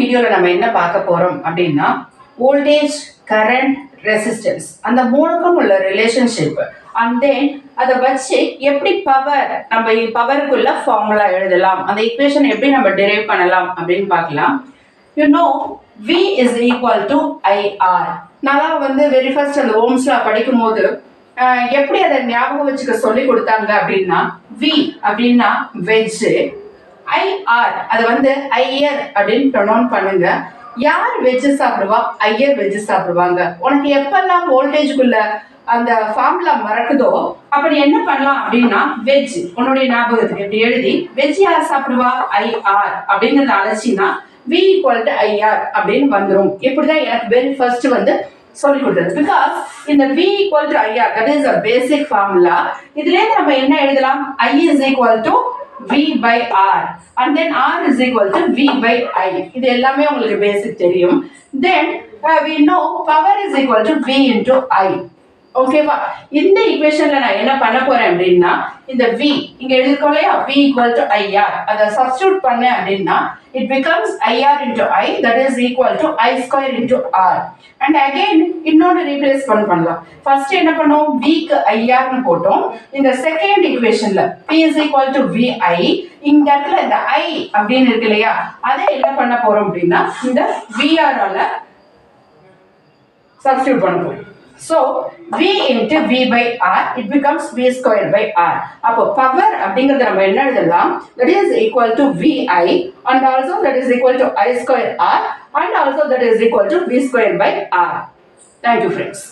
வீடியோவில் நம்ம என்ன பார்க்க போகிறோம் அப்படின்னா வோல்டேஜ், கரண்ட், ரெசிஸ்டன்ஸ் அந்த மூணுக்கும் உள்ள ரிலேஷன்ஷிப் அண்ட் தென் அதை வச்சு எப்படி நம்ம பவருக்குள்ள ஃபார்முலா எழுதலாம், அந்த ஈக்குவேஷன் எப்படி நம்ம டிரைவ் பண்ணலாம் அப்படின்னு பார்க்கலாம். You know V is equal to IR. நான் வெரி ஃபர்ஸ்ட் அந்த ஓம்ஸ்ல படிக்கும் போது எப்படி அதை ஞாபகம் வச்சுக்க சொல்லி கொடுத்தாங்க அப்படின்னா V அப்படின்னா வெஜ், IR அது ஐயர் அப்படின்னு ப்ரொனவுன் பண்ணுங்க. யார் வெஜ் சாப்பிடுவா? ஐயர் வெஜ் சாப்பிடுவாங்க. உனக்கு எப்பெல்லாம் வோல்டேஜுக்குள்ள அந்த ஃபார்முலா மறக்குதோ அப்ப நீ என்ன பண்ணலாம் அப்படின்னா வெஜ் உன்னுடைய ஞாபகத்துக்கு எப்படி எழுதி வெஜ் யார் சாப்பிடுவா? IR அப்படிங்கறத அழைச்சின்னா V equal to IR அப்படின்னு வந்துடும். இப்படிதான் எனக்கு வெரி ஃபர்ஸ்ட் சொல்லி கொடுத்தது. பிகாஸ் இந்த V equal to IR that is a basic formula. இதுல நம்ம என்ன எழுதலாம்? I is equal to V by R and then R is equal to V by I. இது எல்லாமே உங்களுக்கு பேசிக் தெரியும். Then we know power is equal to V into I. ஓகேவா? இந்த ஈக்குவேஷன்ல நான் என்ன பண்ண போறேன் அப்படின்னா இந்த V இங்க எழுதிருக்கோம் இல்லையா, V equal to IR அதை சப்ஸ்டிட்யூட் பண்ணேன் அப்படின்னா it becomes IR into I that is equal to I square into R. and again இன்னொரு ரீப்ளேஸ் பண்ணலாம். ஃபர்ஸ்ட் என்ன பண்ணோம்? V க்கு IR னு போட்டோம். இந்த second ஈக்குவேஷன்ல P is equal to VI இந்த இடத்துல இந்த I அப்படின்னு இருக்கு இல்லையா, அதை என்ன பண்ண போறோம் அப்படின்னா இந்த VR ஆல சப்ஸ்டிட்யூட் பண்ண போறோம். So V into V by R it becomes V square by R. அப்போ power அப்படிங்கறது நம்ம என்ன எழுதலாம்? That is equal to VI and also that is equal to I square R and also that is equal to V square by R. Thank you friends.